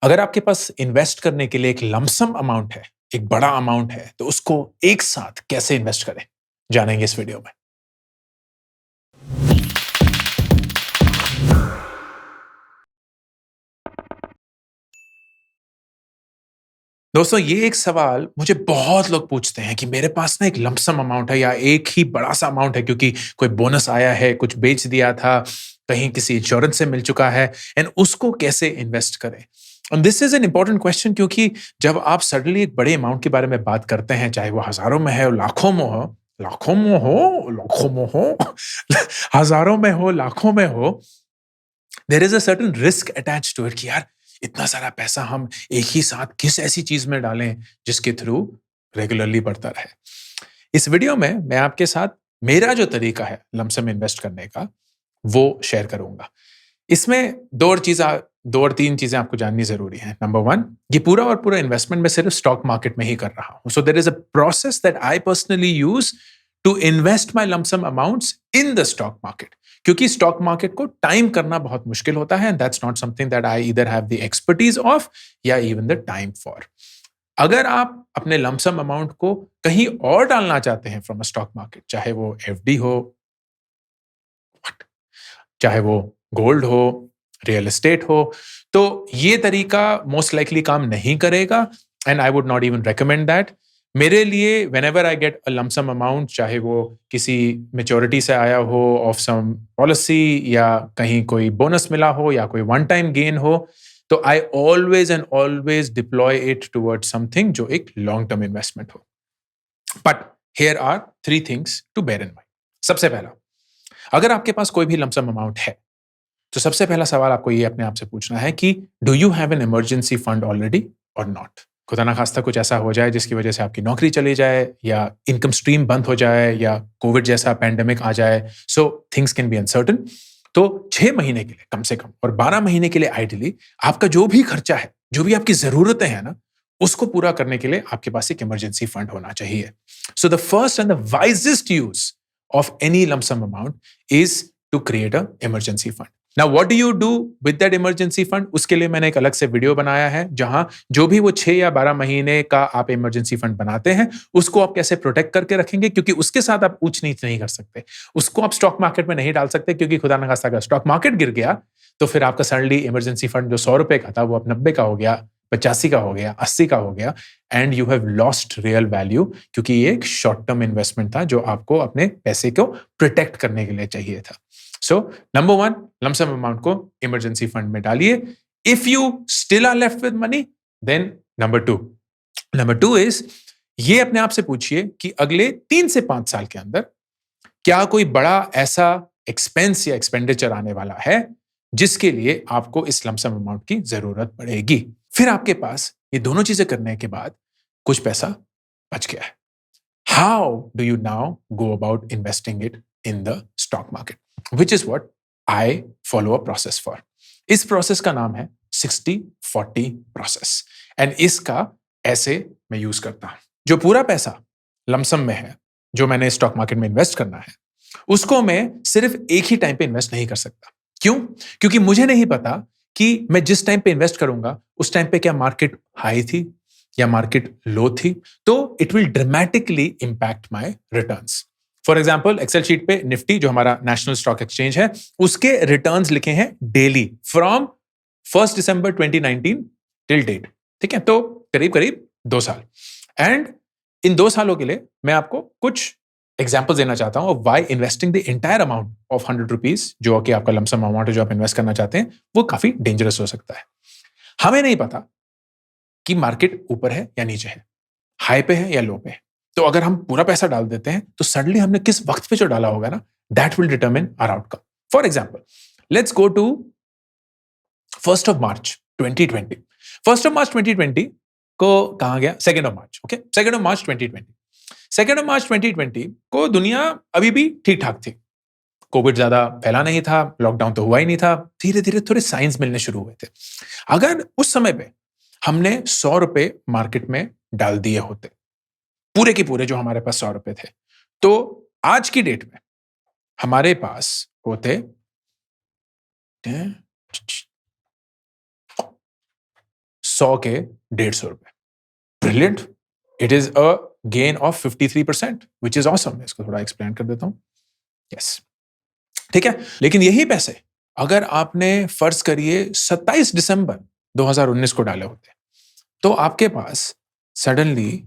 अगर आपके पास इन्वेस्ट करने के लिए एक लमसम अमाउंट है, एक बड़ा अमाउंट है, तो उसको एक साथ कैसे इन्वेस्ट करें? जानेंगे इस वीडियो में। दोस्तों, ये एक सवाल मुझे बहुत लोग पूछते हैं कि मेरे पास ना एक लमसम अमाउंट है या एक ही बड़ा-सा अमाउंट है क्योंकि कोई बोनस आया है, कुछ बेच दिया था, कहीं किसी इंश्योरेंस से मिल चुका है एंड उसको कैसे इन्वेस्ट करें? And this is an important question क्योंकि जब आप सडनली एक बड़े अमाउंट के बारे में बात करते हैं, चाहे वो हज़ारों में है, लाखों में हो, हज़ारों में हो, लाखों में हो, there is a certain risk attached to it कि यार इतना सारा पैसा हम एक ही साथ किस ऐसी चीज़ में डालें जिसके थ्रू रेगुलरली बढ़ता रहे। इस वीडियो में मैं आपके साथ मेरा जो तरीका है लमसम इन्वेस्ट करने का, वो शेयर करूँगा। इसमें 2 और 3 चीज़ें आपको जाननी ज़रूरी हैं। नंबर 1, ये पूरा और पूरा इन्वेस्टमेंट मैं सिर्फ़ स्टॉक मार्केट में ही कर रहा हूँ। So there is a process that I personally use to invest my lump sum amounts in the stock market. क्योंकि स्टॉक मार्केट को टाइम करना बहुत मुश्किल होता है and that's not something that I either have the expertise of या even the time for. अगर आप अपने लमसम अमाउंट को कहीं और डालना चाहते हैं फ्रॉम अ स्टॉक मार्केट, चाहे वो एफडी हो, चाहे वो गोल्ड हो, रियल एस्टेट हो, तो ये तरीका मोस्ट लाइकली काम नहीं करेगा and I would not even recommend that. मेरे लिए whenever I get a lump sum amount, चाहे वो किसी मैच्योरिटी से आया हो ऑफ सम पॉलिसी या कहीं कोई बोनस मिला हो या कोई वन टाइम गेन हो, तो I always and always deploy it towards something जो एक लॉन्ग टर्म इन्वेस्टमेंट हो। But here are 3 things to bear in mind. सबसे पहला, अगर आपके पास कोई भी लमसम अमाउंट है, तो सबसे पहला सवाल आपको ये अपने आप से पूछना है कि do you have an emergency fund already और नॉट? खुदा ना खास्ता कुछ ऐसा हो जाए जिसकी वजह से आपकी नौकरी चली जाए या इनकम स्ट्रीम बंद हो जाए या कोविड जैसा पैंडेमिक आ जाए, so things can be uncertain. तो 6 महीने के लिए कम से कम और 12 महीने के लिए आइडियली आपका जो भी खर्चा है, जो भी आपकी ज़रूरतें हैं ना, उसको पूरा करने के लिए आपके पास एक इमरजेंसी फंड होना चाहिए। So the first and the wisest use of any lump sum amount is to create a emergency fund. Now what do you do with that emergency fund? उसके लिए मैंने एक अलग से वीडियो बनाया है जहां जो भी वो 6 या 12 महीने का आप इमरजेंसी फंड बनाते हैं, उसको आप कैसे प्रोटेक्ट करके रखेंगे, क्योंकि उसके साथ आप ऊंच नीच नहीं कर सकते। उसको आप स्टॉक मार्केट में नहीं डाल सकते क्योंकि खुदा न खास्ता अगर स्टॉक मार्केट गिर गया तो फिर आपका सडनली इमरजेंसी फंड जो 100 रुपए का था वो अब 90 का हो गया, 85 का हो गया, 80 का हो गया and you have lost real value, क्योंकि ये एक शॉर्ट टर्म इन्वेस्टमेंट था जो आपको अपने पैसे को प्रोटेक्ट करने के लिए चाहिए था। सो नंबर 1, लमसम अमाउंट को इमरजेंसी फंड में डालिए। If you still are left with money, then number 2 is ये अपने आप से पूछिए कि अगले 3 से 5 साल के अंदर क्या कोई बड़ा ऐसा एक्सपेंस या एक्सपेंडिचर आने वाला है जिसके लिए आपको इस लमसम अमाउंट की जरूरत पड़ेगी। फिर आपके पास ये दोनों चीजें करने के बाद कुछ पैसा बच गया है। How do you now go about investing it in the stock market, which is what I follow a process for. इस प्रोसेस का नाम है 60-40 प्रोसेस एंड इसका ऐसे मैं यूज करता हूं। जो पूरा पैसा लमसम में है, जो मैंने स्टॉक मार्केट में इन्वेस्ट करना है, उसको मैं सिर्फ एक ही टाइम पे इन्वेस्ट नहीं कर सकता। क्यों? क्योंकि मुझे नहीं पता कि मैं जिस टाइम पे इन्वेस्ट करूंगा उस टाइम पे क्या मार्केट हाई थी या मार्केट लो थी, तो it will dramatically impact my returns. For example, excel sheet पे निफ्टी जो हमारा नेशनल स्टॉक एक्सचेंज है, उसके रिटर्न्स लिखे हैं daily from 1 December 2019 till date. ठीक है, तो करीब करीब 2 साल। एंड इन 2 सालों के लिए मैं आपको कुछ एग्जाम्पल देना चाहता हूं why investing the entire amount of 100 rupees, जो कि आपका लमसम अमाउंट है जो आप इन्वेस्ट करना चाहते हैं, वो काफी डेंजरस हो सकता है। हमें नहीं पता कि मार्केट ऊपर है या नीचे है, हाई पे है या लो पे है। तो अगर हम पूरा पैसा डाल देते हैं तो सडनली हमने किस वक्त पे जो डाला होगा ना, that will determine our outcome. For example, let's go to 1 March 2020। 1 March 2020 को कहा गया, 2 मार्च, ओके, 2 मार्च 2020। 2 मार्च 2020 को दुनिया अभी भी ठीक ठाक थी। कोविड ज्यादा फैला नहीं था, लॉकडाउन तो हुआ ही नहीं था, धीरे धीरे थोड़े साइंस मिलने शुरू हुए थे। अगर उस समय पे हमने 100 रुपए मार्केट में डाल दिए होते, पूरे के पूरे जो हमारे पास 100 रुपए थे, तो आज की डेट में हमारे पास होते 100 के 150 रुपए। Brilliant, it is a gain of 53%, which is awesome. इसको थोड़ा एक्सप्लेन कर देता हूं। यस, ठीक है। लेकिन यही पैसे अगर आपने फर्ज करिए 27 दिसंबर 2019 को डाले होते, तो आपके पास सडनली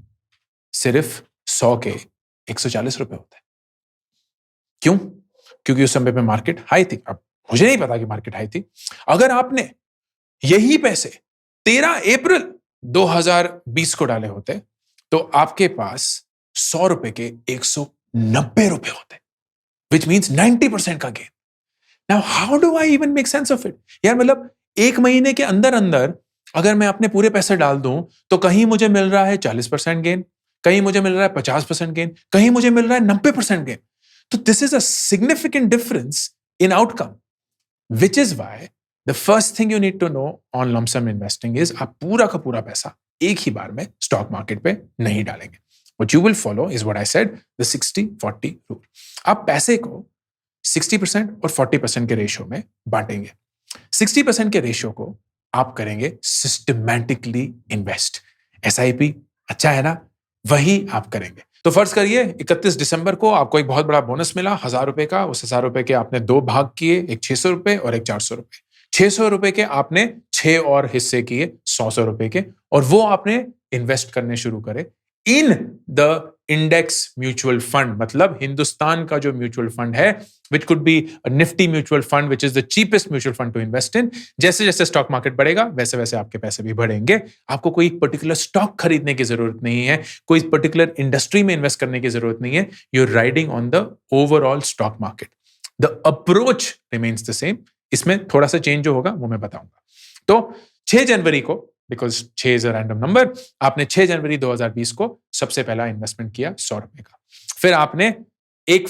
सिर्फ 100 के 140 रुपए होते। क्यों? क्योंकि उस समय पे मार्केट हाई थी। अब मुझे नहीं पता कि मार्केट हाई थी। अगर आपने यही पैसे 13 अप्रैल 2020 को डाले होते, तो आपके पास 100 रुपए के 190 रुपए होते, विच मीन्स 90% का gain. Now how do I even make sense of it? यार मतलब एक महीने के अंदर अंदर अगर मैं अपने पूरे पैसे डाल दूं, तो कहीं मुझे मिल रहा है 40% गेन, कहीं मुझे मिल रहा है 50% गेन, कहीं मुझे मिल रहा है 90% गेन। तो this is a significant difference in outcome, which is why the first thing you need to know on lump sum investing is आप पूरा का पूरा पैसा एक ही बार में स्टॉक मार्केट पे नहीं डालेंगे। What you will follow is what I said, the 60-40 rule. आप पैसे को 60% और 40% के रेशियो में बांटेंगे। 60% के रेशियो को आप करेंगे सिस्टमैटिकली इन्वेस्ट। SIP अच्छा है ना, वही आप करेंगे। तो फर्ज करिए 31 दिसंबर को आपको एक बहुत बड़ा बोनस मिला 1000 रुपए का। उस 1000 रुपए के आपने 2 भाग किए, एक 600 रुपए और एक 400 रुपए। 600 रुपए के आपने 6 और हिस्से किए 100 रुपए के, और वो आपने इन्वेस्ट करने शुरू करे in the index mutual fund. मतलब हिंदुस्तान का जो म्यूचुअल फंड है, which could be Nifty mutual fund, which is the cheapest mutual fund to invest in. जैसे जैसे स्टॉक मार्केट बढ़ेगा वैसे वैसे आपके पैसे भी बढ़ेंगे। आपको कोई पर्टिकुलर स्टॉक खरीदने की जरूरत नहीं है, कोई पर्टिकुलर इंडस्ट्री में इन्वेस्ट करने की जरूरत नहीं है। You are riding on the overall stock market. The approach remains the same. इसमें थोड़ा सा चेंज जो होगा वो मैं बताऊंगा। तो 6 जनवरी को, because 6 is a random number, आपने 6 जनवरी 2020 को सबसे पहला इन्वेस्टमेंट किया 100 रुपए का। फिर आपने 1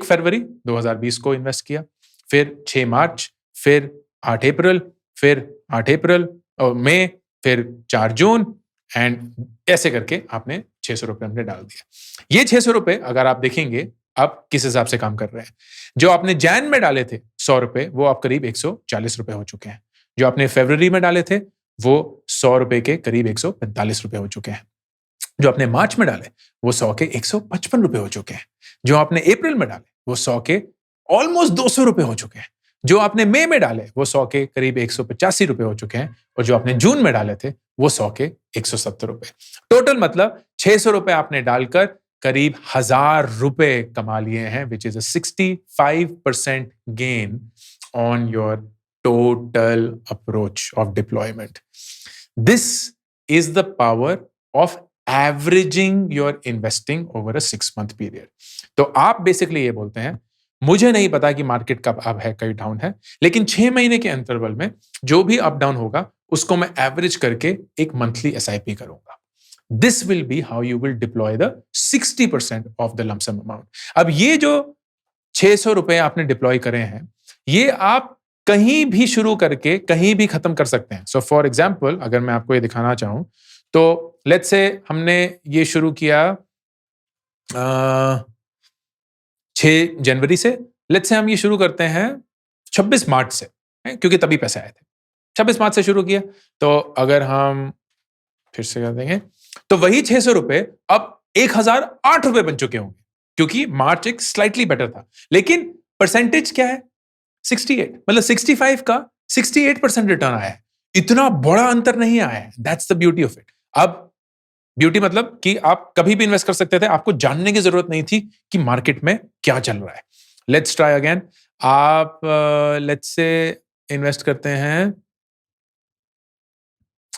फरवरी 2020 को इन्वेस्ट किया, फिर 6 मार्च, फिर 8 अप्रैल, फिर 8 अप्रैल और मई, फिर 4 जून, एंड ऐसे करके आपने 600 रुपए हमने डाल दिया। ये 600 रुपए अगर आप देखेंगे आप किस हिसाब से काम कर रहे हैं। जो आपने जैन में डाले थे 100 रुपए, वो आप करीब 140 रुपए हो चुके हैं। जो आपने फरवरी में डाले थे वो 100 रुपए के करीब 145 रुपए हो चुके हैं। जो आपने मार्च में डाले वो 100 के 155 रुपए हो चुके हैं। जो आपने अप्रैल में डाले वो 100 के ऑलमोस्ट 200 रुपए हो चुके हैं। जो आपने मई में डाले वो 100 के करीब 185 रुपए हो चुके हैं। और जो आपने जून में डाले थे वो 100 के 170 रुपए। टोटल मतलब 600 रुपए आपने डालकर करीब 1000 रुपए कमा लिए हैं, which is a 65% gain on your total approach of deployment. This is the power of averaging your investing over a 6-month period. तो आप बेसिकली ये बोलते हैं, मुझे नहीं पता कि मार्केट कब अप है कब डाउन है, लेकिन 6 महीने के इंटरवल में जो भी अप डाउन होगा उसको मैं एवरेज करके एक मंथली SIP करूंगा। This will be how you will deploy the 60% of the lump sum amount. अब ये जो 600 रुपए आपने डिप्लॉय करे हैं, ये आप कहीं भी शुरू करके कहीं भी खत्म कर सकते हैं। सो फॉर एग्जाम्पल अगर मैं आपको ये दिखाना चाहूं, तो लेट्स से हमने ये शुरू किया 6 जनवरी से। लेट्स से हम ये शुरू करते हैं 26 मार्च से, क्योंकि तभी पैसे आए थे। 26 मार्च से शुरू किया, तो अगर हम फिर से कर देंगे तो वही 600 रुपए अब 1008 रुपए बन चुके होंगे, क्योंकि मार्च एक स्लाइटली बेटर था। लेकिन परसेंटेज क्या है? 68, मतलब 65 का 68% रिटर्न आया है। इतना बड़ा अंतर नहीं आया है। That's the beauty of it. अब ब्यूटी मतलब कि आप कभी भी इन्वेस्ट कर सकते थे, आपको जानने की जरूरत नहीं थी कि मार्केट में क्या चल रहा है। Let's try again. आप लेट्स से इन्वेस्ट करते हैं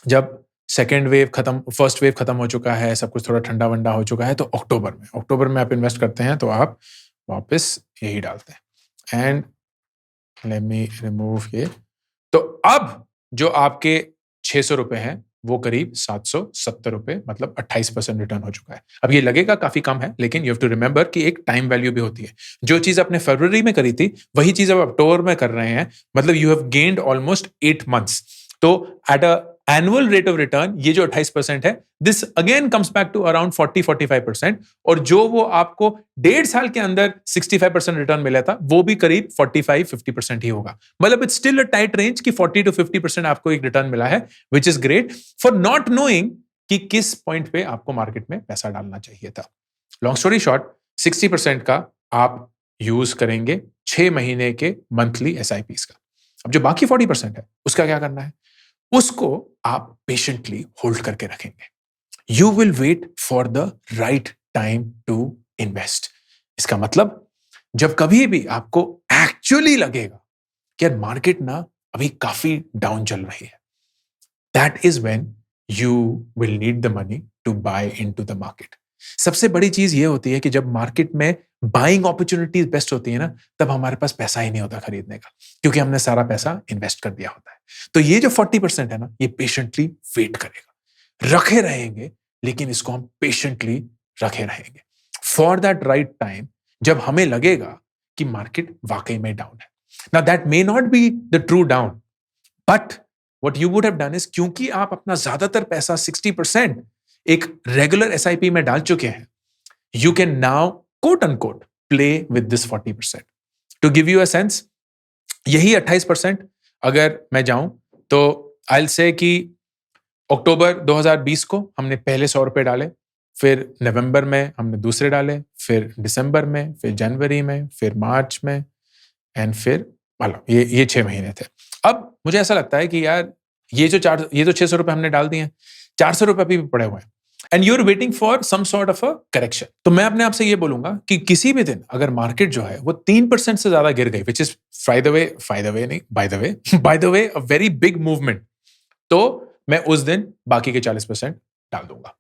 जब सेकेंड वेव खत्म, फर्स्ट वेव खत्म हो चुका है, सब कुछ थोड़ा ठंडा वंडा हो चुका है, तो अक्टूबर में आप इन्वेस्ट करते हैं, तो आप वापस यही डालते हैं। एंड लेट मी रिमूव ये। तो अब जो आपके 600 रुपए हैं वो करीब 770 रुपए, मतलब 28% रिटर्न हो चुका है। अब ये लगेगा काफी कम है, लेकिन यू हैव टू रिमेंबर कि एक टाइम वैल्यू भी होती है। जो चीज आपने फरवरी में करी थी वही चीज अब अक्टूबर में कर रहे हैं, मतलब you have gained almost 8 months. तो at a annual rate of return ये जो 28% है, this again comes back to around 40-45%, और जो वो आपको 1.5 साल के अंदर 65% रिटर्न मिला था, वो भी करीब 45-50% ही होगा. मतलब it's still a tight range कि 40-50% आपको एक रिटर्न मिला है, which is great for not knowing कि किस पॉइंट पे आपको मार्केट में पैसा डालना चाहिए था. लॉन्ग स्टोरी शॉर्ट, 60% का आप यूज करेंगे 6 महीने के मंथली SIPs का. अब जो बाकी 40% है, उसका क्या करना है? उसको आप पेशेंटली होल्ड करके रखेंगे. You will wait for the right time to invest. इसका मतलब जब कभी भी आपको एक्चुअली लगेगा कि यार मार्केट ना अभी काफी डाउन चल रही है, that is when you will need the money to buy into the market. सबसे बड़ी चीज ये होती है कि जब मार्केट में बाइंग अपॉर्चुनिटीज बेस्ट होती है ना, तब हमारे पास पैसा ही नहीं होता खरीदने का, क्योंकि हमने सारा पैसा इन्वेस्ट कर दिया होता है. तो ये जो 40% है ना, ये पेशेंटली वेट करेगा, रखे रहेंगे, लेकिन इसको हम पेशेंटली रखे रहेंगे फॉर दैट राइट टाइम, जब हमें लगेगा कि मार्केट वाकई में डाउन है. Now that may not be the true down, but what you would have done is, क्योंकि आप अपना ज्यादातर पैसा 60% एक रेगुलर SIP में डाल चुके हैं, you can now quote unquote play with this 40%. To give you a sense, यही 28% अगर मैं जाऊं तो I'll say कि अक्टूबर 2020 को हमने पहले 100 रुपए डाले, फिर नवंबर में हमने दूसरे डाले, फिर दिसंबर में, फिर जनवरी में, फिर मार्च में, एंड फिर मतलब ये 6 महीने थे. अब मुझे ऐसा लगता है कि यार ये जो 600 रुपए हमने डाल दिए हैं, 400 रुपए अभी भी पड़े हुए हैं, and you are waiting for some sort of a correction. तो मैं अपने आप से ये बोलूंगा कि किसी भी दिन अगर मार्केट जो है वो 3% से ज्यादा गिर गई, which is by the way a very big movement, तो मैं उस दिन बाकी के 40% डाल दूंगा.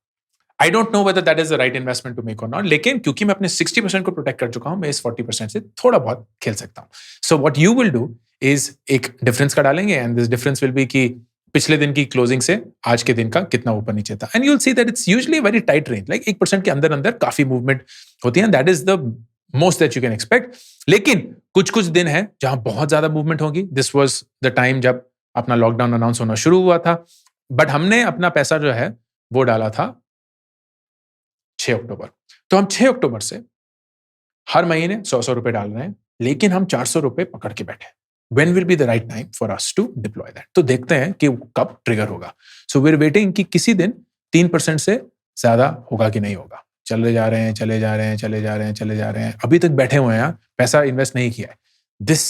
I don't know whether that is the right investment to make और नॉट, लेकिन क्योंकि मैं अपने 60% को प्रोटेक्ट कर चुका हूं, मैं इस 40% से थोड़ा बहुत खेल सकता हूं. So what you will do is एक डिफरेंस का डालेंगे, and this difference will be कि पिछले दिन की क्लोजिंग से आज के दिन का कितना ऊपर नीचे था, and you will see that it's usually very tight range, like 1% के अंदर अंदर काफी मूवमेंट होती है. That is the most that you can expect. लेकिन कुछ कुछ दिन है जहां बहुत ज्यादा मूवमेंट होगी. दिस वाज द टाइम जब अपना लॉकडाउन अनाउंस होना शुरू हुआ था, बट हमने अपना पैसा जो है वो डाला था 6 अक्टूबर. तो हम 6 अक्टूबर से हर महीने 100 रुपए डाल रहे हैं, लेकिन हम 400 रुपए पकड़ के बैठे. When will be the right time for us to deploy that? तो देखते हैं कि कब ट्रिगर होगा. So we're waiting कि किसी दिन 3% से ज्यादा होगा कि नहीं होगा. चले जा रहे हैं, अभी तक बैठे हुए हैं, पैसा इन्वेस्ट नहीं किया है. This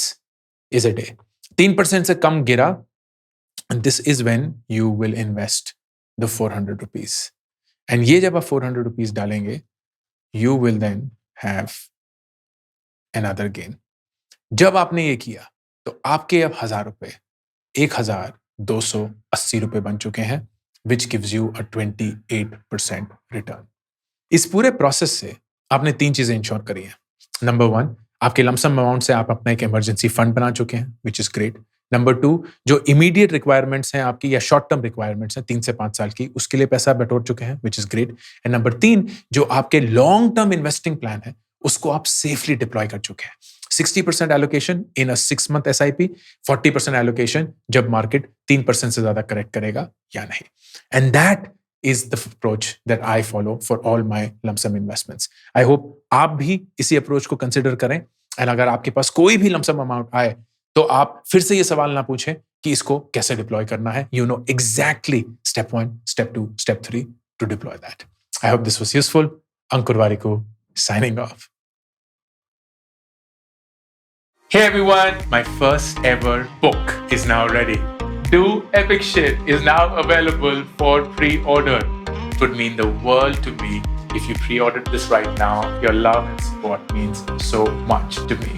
is a day. 3% से कम गिरा, and this is when you will invest the 400 rupees. And ये जब आप 400 rupees डालेंगे, you will then have another gain. जब आपने ये किया तो आपके अब 1000 रुपए 1280 रुपए बन चुके हैं, which gives you a 28% return. इस पूरे प्रोसेस से आपने 3 चीजें इंश्योर करी हैं. नंबर 1, आपके लमसम अमाउंट से आप अपना एक इमरजेंसी फंड बना चुके हैं, विच इज ग्रेट. नंबर 2, जो इमीडिएट रिक्वायरमेंट्स हैं आपकी या शॉर्ट टर्म रिक्वायरमेंट्स हैं 3 से 5 साल की, उसके लिए पैसा बटोर चुके हैं, which is great. And number 3, जो आपके लॉन्ग टर्म इन्वेस्टिंग प्लान है, उसको आप सेफली डिप्लॉय कर चुके हैं. 60% allocation in a 6-month SIP, 40% allocation जब मार्केट 3% से ज्यादा करेक्ट करेगा या नहीं. And that is the approach that I follow for all my lump sum investments. I hope आप भी इसी अप्रोच को कंसिडर करें. एंड अगर आपके पास कोई भी lump sum अमाउंट आए तो आप फिर से ये सवाल ना पूछें कि इसको कैसे डिप्लॉय करना है. You know exactly step 1, step 2, step 3 to deploy that. I hope this was useful. Ankur Warikoo signing off. Hey everyone, my first ever book is now ready. Do Epic Shit is now available for pre-order. It would mean the world to me if you pre-ordered this right now. Your love and support means so much to me.